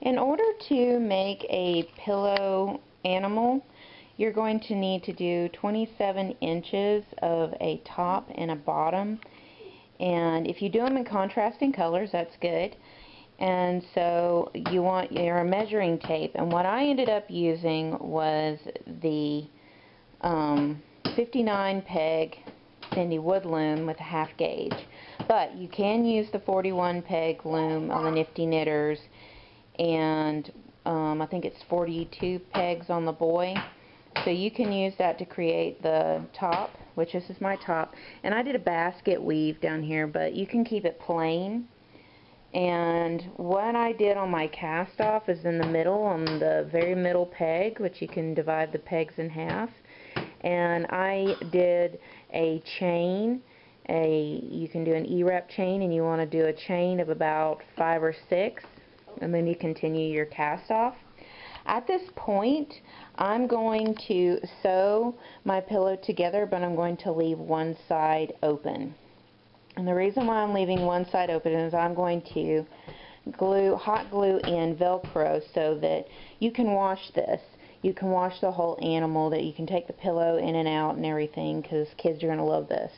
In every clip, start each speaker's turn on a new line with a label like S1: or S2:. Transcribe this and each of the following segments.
S1: In order to make a pillow animal, you're going to need to do 27 inches of a top and a bottom. And if you do them in contrasting colors, that's good. And so you want your measuring tape. And what I ended up using was the 59 peg CinDwood Loom with a half gauge. But you can use the 41 peg loom on the Nifty Knitters, and I think it's 42 pegs on the boy. So you can use that to create the top, which this is my top. And I did a basket weave down here, but you can keep it plain. And what I did on my cast off is in the middle, on the very middle peg, which you can divide the pegs in half. And I did a chain. You can do an E-wrap chain, and you want to do a chain of about 5 or 6, and then you continue your cast off. At this point, I'm going to sew my pillow together, but I'm going to leave one side open. And the reason why I'm leaving one side open is I'm going to hot glue in Velcro so that you can wash this. You can wash the whole animal, that you can take the pillow in and out and everything, because kids are going to love this.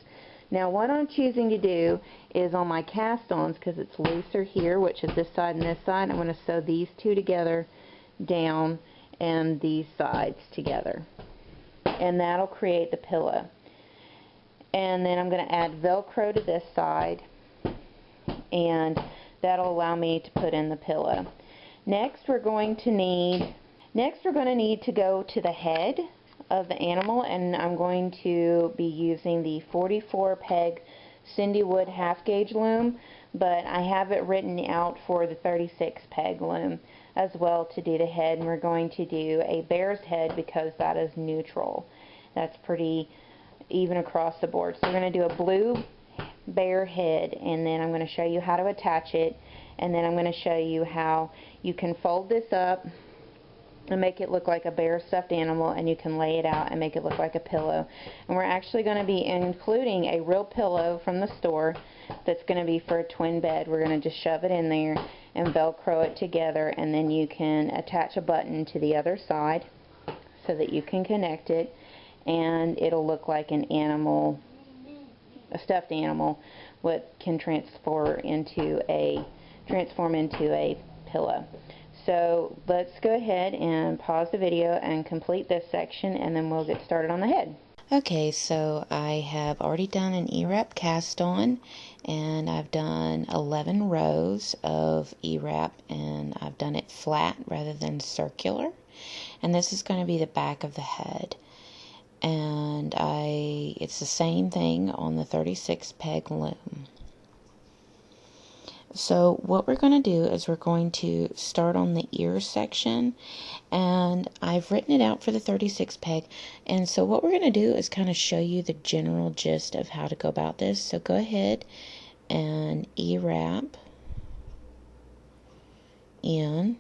S1: Now what I'm choosing to do is on my cast-ons, because it's looser here, which is this side and this side, I'm going to sew these two together down and these sides together. And that'll create the pillow. And then I'm going to add Velcro to this side, and that'll allow me to put in the pillow. Next we're going to need to go to the head of the animal, and I'm going to be using the 44 peg CinDwood half gauge loom, but I have it written out for the 36 peg loom as well to do the head. And we're going to do a bear's head because that is neutral. That's pretty even across the board. So we're going to do a blue bear head, and then I'm going to show you how to attach it, and then I'm going to show you how you can fold this up and make it look like a bear stuffed animal, and you can lay it out and make it look like a pillow. And we're actually going to be including a real pillow from the store that's going to be for a twin bed. We're going to just shove it in there and Velcro it together, and then you can attach a button to the other side so that you can connect it, and it'll look like an animal, a stuffed animal, what can transform into a pillow. So let's go ahead and pause the video and complete this section, and then we'll get started on the head.
S2: Okay, so I have already done an E-wrap cast on, and I've done 11 rows of E-wrap, and I've done it flat rather than circular. And this is going to be the back of the head. And it's the same thing on the 36 peg loom. So what we're going to do is we're going to start on the ear section, and I've written it out for the 36 peg, and so what we're going to do is kind of show you the general gist of how to go about this. So go ahead and E-wrap in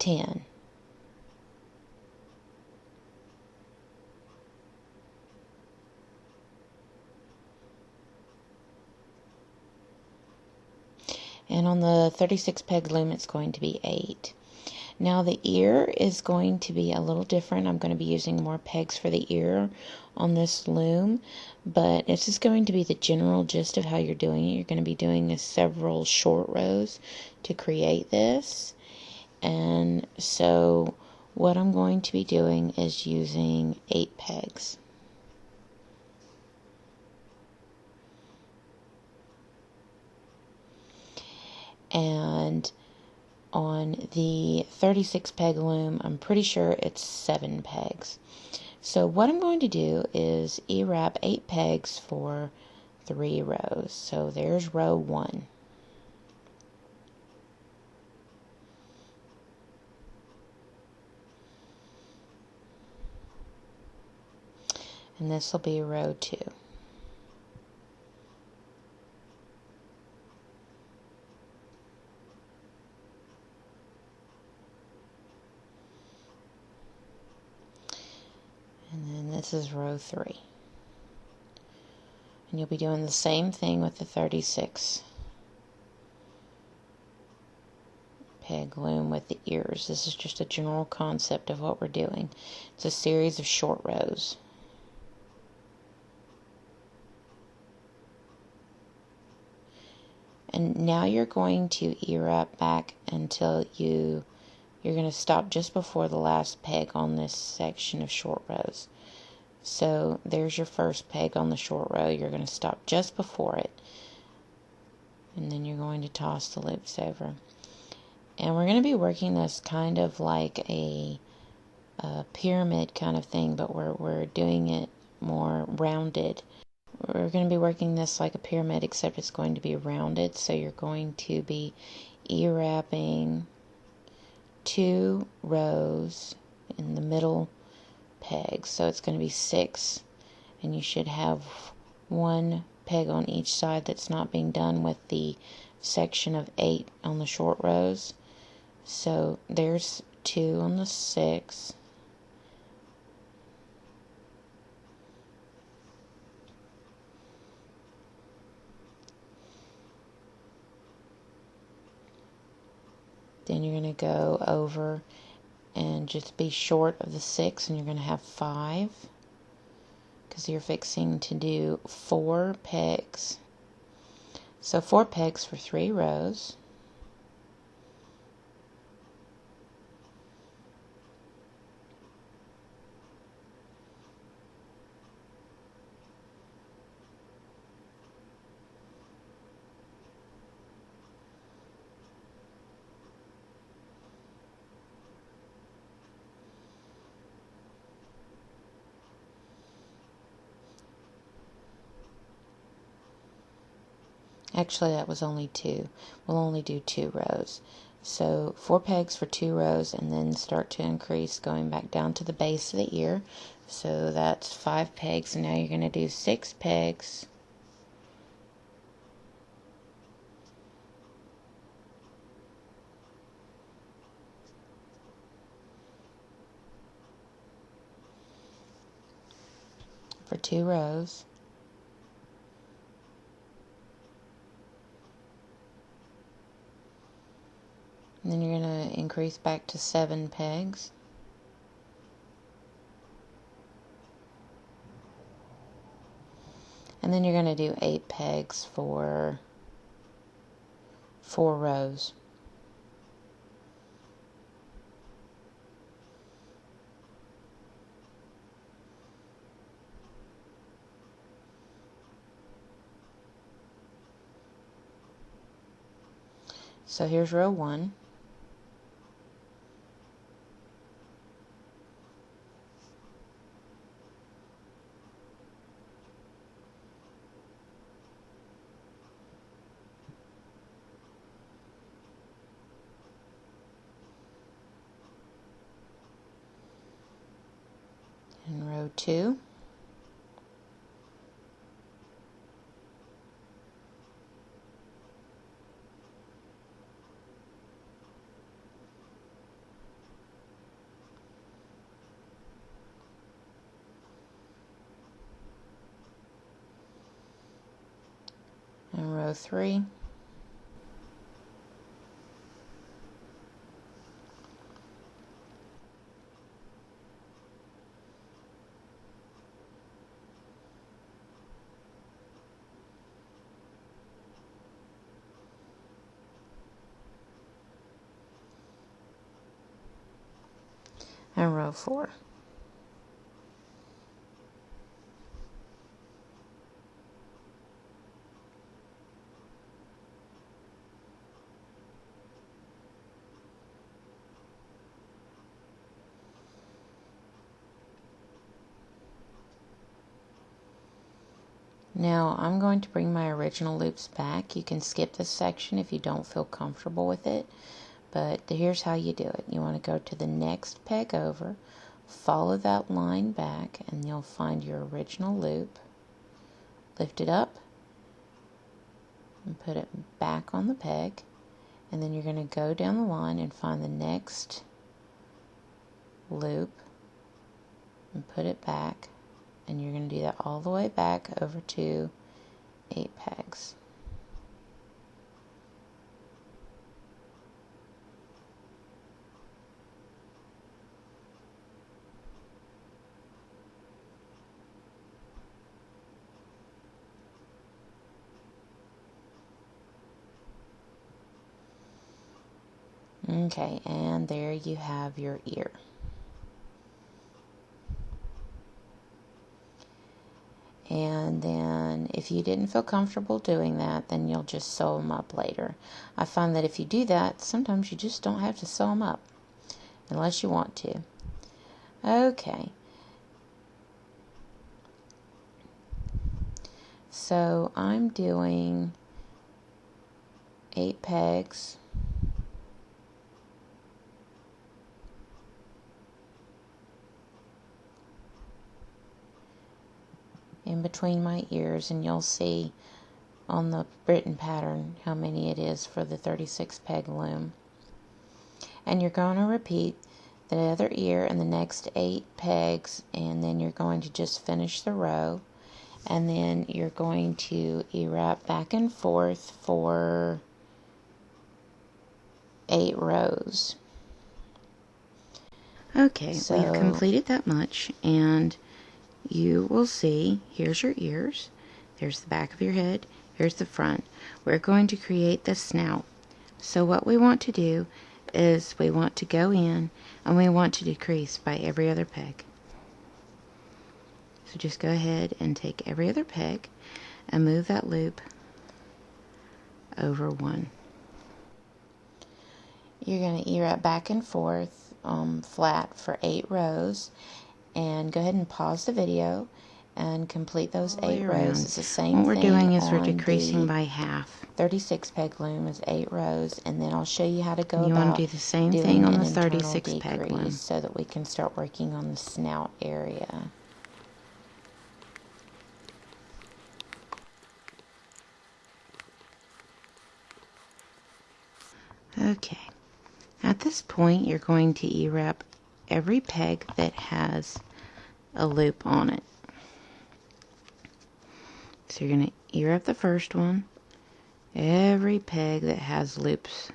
S2: ten. And on the 36 peg loom, it's going to be 8. Now the ear is going to be a little different. I'm going to be using more pegs for the ear on this loom, but this is going to be the general gist of how you're doing it. You're going to be doing several short rows to create this. And so what I'm going to be doing is using 8 pegs. And on the 36 peg loom, I'm pretty sure it's 7 pegs. So what I'm going to do is E-wrap 8 pegs for 3 rows. So there's row 1. And this will be row 2. And then this is row 3. And you'll be doing the same thing with the 36 peg loom with the ears. This is just a general concept of what we're doing. It's a series of short rows. And now you're going to ear up back until you're going to stop just before the last peg on this section of short rows. So there's your first peg on the short row. You're going to stop just before it. And then you're going to toss the loops over. And we're going to be working this kind of like a pyramid kind of thing, but we're doing it more rounded. We're going to be working this like a pyramid, except it's going to be rounded. So you're going to be E-wrapping 2 rows in the middle peg. So it's going to be 6, and you should have 1 peg on each side that's not being done with the section of 8 on the short rows. So there's 2 on the 6. Then you're going to go over and just be short of the 6, and you're going to have 5, because you're fixing to do 4 pegs. So 4 pegs for 3 rows. Actually, that was only 2. We'll only do 2 rows. So 4 pegs for 2 rows, and then start to increase going back down to the base of the ear. So that's 5 pegs, and now you're going to do 6 pegs. For 2 rows. And then you're going to increase back to 7 pegs. And then you're going to do 8 pegs for 4 rows. So here's row 1. And row 2. And row 3. And row 4. Now I'm going to bring my original loops back. You can skip this section if you don't feel comfortable with it, but here's how you do it. You want to go to the next peg over, follow that line back, and you'll find your original loop. Lift it up and put it back on the peg, and then you're going to go down the line and find the next loop and put it back, and you're going to do that all the way back over to 8 pegs. Okay, and there you have your ear. And then if you didn't feel comfortable doing that, then you'll just sew them up later. I find that if you do that, sometimes you just don't have to sew them up unless you want to. Okay, so I'm doing 8 pegs. In between my ears, and you'll see on the written pattern how many it is for the 36 peg loom. And you're going to repeat the other ear and the next 8 pegs, and then you're going to just finish the row, and then you're going to E-wrap back and forth for 8 rows.
S1: Okay,
S2: So
S1: we've completed that much, and you will see, here's your ears, there's the back of your head, here's the front. We're going to create the snout. So what we want to do is we want to go in and we want to decrease by every other peg. So just go ahead and take every other peg and move that loop over one.
S2: You're going to E-wrap back and forth flat for 8 rows, and go ahead and pause the video and complete those 8 rows. It's the same
S1: what we're
S2: thing
S1: doing is we're
S2: on
S1: decreasing
S2: the
S1: by half.
S2: 36 peg loom is 8 rows, and then I'll show you how to go
S1: You
S2: about
S1: want to do the same
S2: doing
S1: thing on
S2: an
S1: the
S2: internal
S1: 36 peg
S2: decrease
S1: loom.
S2: so that we can start working on the snout area.
S1: Okay, at this point you're going to E-wrap every peg that has a loop on it. So you're going to E-wrap the first one, every peg that has loops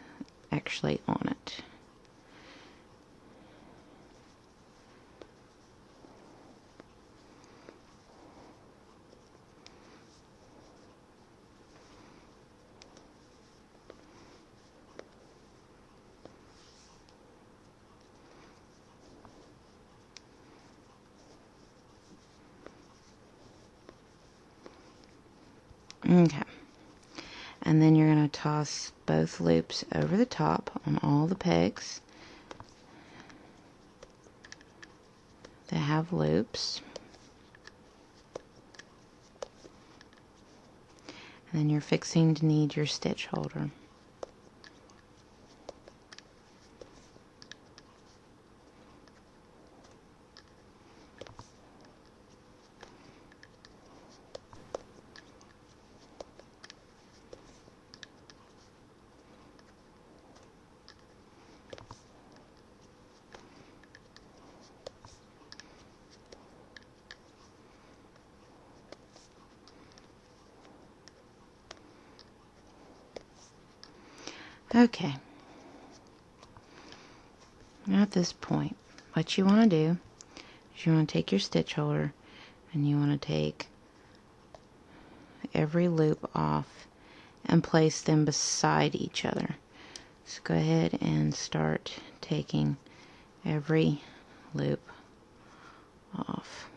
S1: actually on it. Okay, and then you're going to toss both loops over the top on all the pegs that have loops. And then you're fixing to need your stitch holder. Okay, now at this point, what you want to do is you want to take your stitch holder and you want to take every loop off and place them beside each other. So go ahead and start taking every loop off.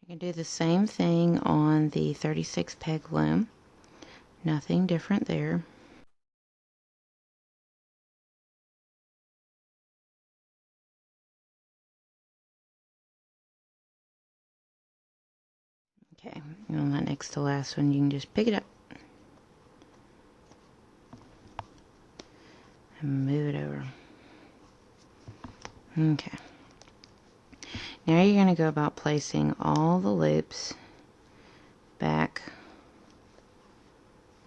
S1: You can do the same thing on the 36 peg loom. Nothing different there. Okay, and on that next to last one, you can just pick it up and move it over. Okay. Now you're going to go about placing all the loops back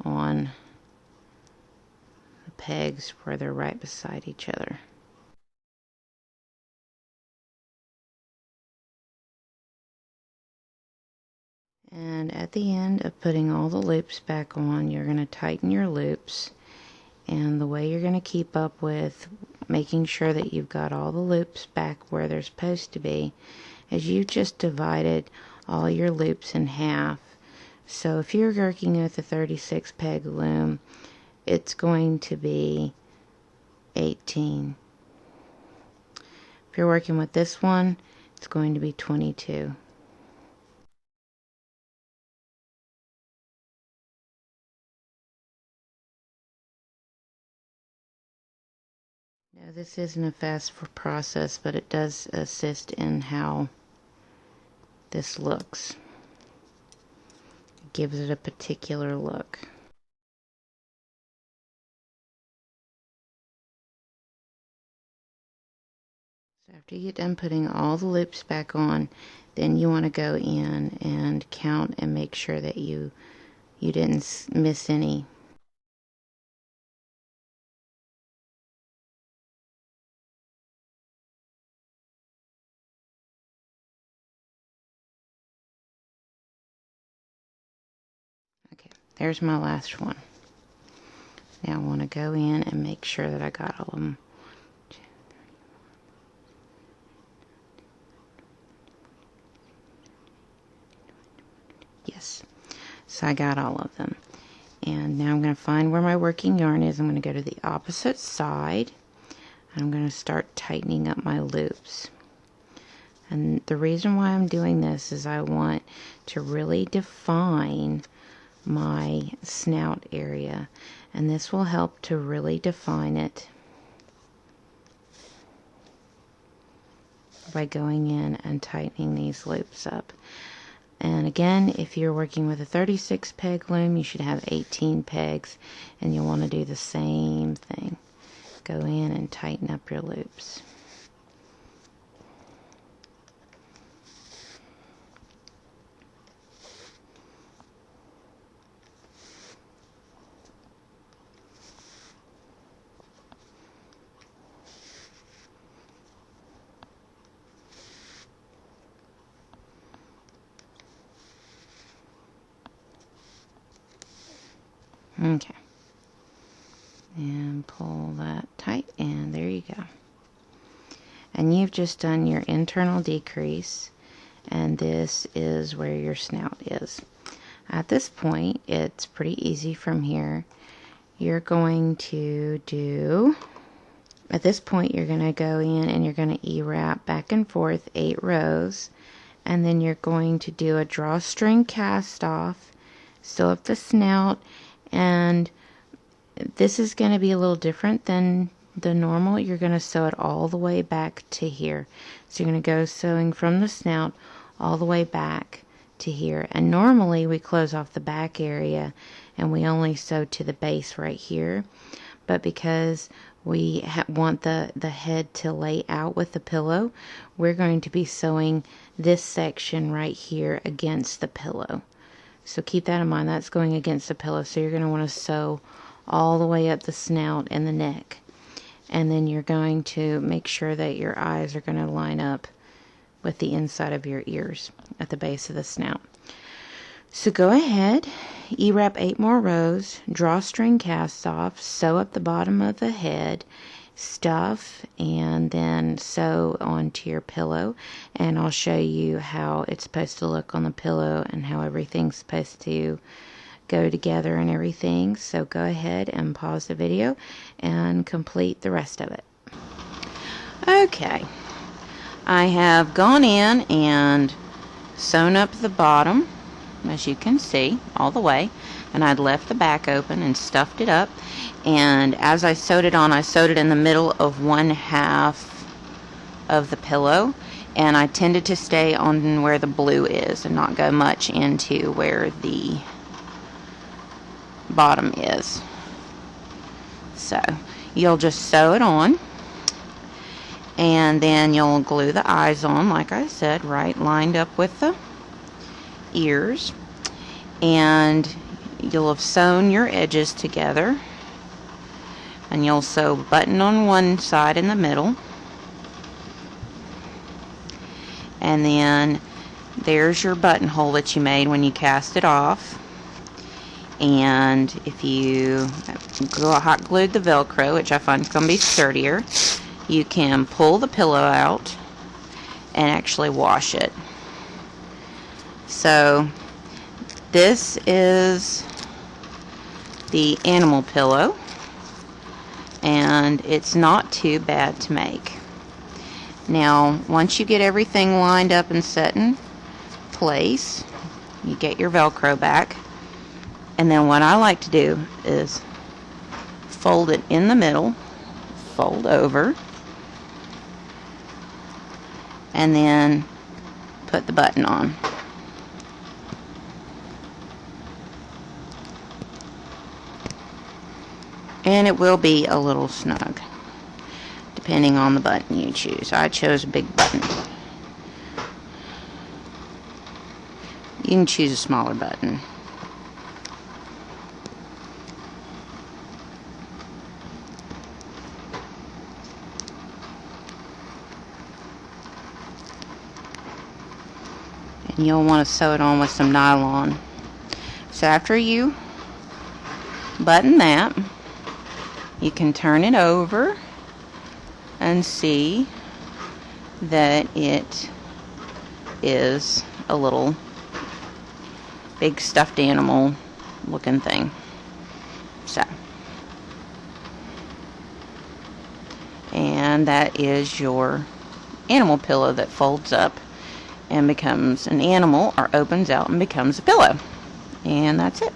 S1: on
S2: pegs where they're right beside each other. And at the end of putting all the loops back on, you're going to tighten your loops. And the way you're going to keep up with making sure that you've got all the loops back where they're supposed to be is you've just divided all your loops in half. So if you're working with a 36 peg loom, it's going to be 18. If you're working with this one, it's going to be 22. Now, this isn't a fast process, but it does assist in how this looks. It gives it a particular look. So after you get done putting all the loops back on, then you want to go in and count and make sure that you didn't miss any. Okay, there's my last one. Now I want to go in and make sure that I got all of them. Yes, so I got all of them. And now I'm going to find where my working yarn is. I'm going to go to the opposite side. And I'm going to start tightening up my loops. And the reason why I'm doing this is I want to really define my snout area, and this will help to really define it by going in and tightening these loops up. And again, if you're working with a 36 peg loom, you should have 18 pegs, and you'll want to do the same thing. Go in and tighten up your loops. Okay, and pull that tight, and there you go. And you've just done your internal decrease, and this is where your snout is. At this point, it's pretty easy from here. You're going to do, at this point, you're going to go in and you're going to E-wrap back and forth 8 rows, and then you're going to do a drawstring cast off, sew up the snout. And this is going to be a little different than the normal. You're going to sew it all the way back to here. So you're going to go sewing from the snout all the way back to here. And normally we close off the back area and we only sew to the base right here. But because we want the head to lay out with the pillow, we're going to be sewing this section right here against the pillow. So keep that in mind, that's going against the pillow. So you're going to want to sew all the way up the snout and the neck. And then you're going to make sure that your eyes are going to line up with the inside of your ears at the base of the snout. So go ahead, E-wrap 8 more rows, drawstring cast off, sew up the bottom of the head, stuff, and then sew onto your pillow. And I'll show you how it's supposed to look on the pillow and how everything's supposed to go together and everything. So go ahead and pause the video and complete the rest of it. Okay, I have gone in and sewn up the bottom, as you can see, all the way, and I'd left the back open and stuffed it up. And as I sewed it on, I sewed it in the middle of 1/2 of the pillow, and I tended to stay on where the blue is and not go much into where the bottom is. So you'll just sew it on, and then you'll glue the eyes on, like I said, right lined up with the ears, and you'll have sewn your edges together And you'll sew a button on one side in the middle, and then there's your buttonhole that you made when you cast it off. And if you hot glued the Velcro, which I find is going to be sturdier, you can pull the pillow out and actually wash it. So this is the animal pillow, and it's not too bad to make. Now, once you get everything lined up and set in place, you get your Velcro back, and then what I like to do is fold it in the middle, fold over, and then put the button on. And it will be a little snug, depending on the button you choose. I chose a big button. You can choose a smaller button. And you'll want to sew it on with some nylon. So after you button that, you can turn it over and see that it is a little big stuffed animal looking thing. So, and that is your animal pillow that folds up and becomes an animal, or opens out and becomes a pillow. And that's it.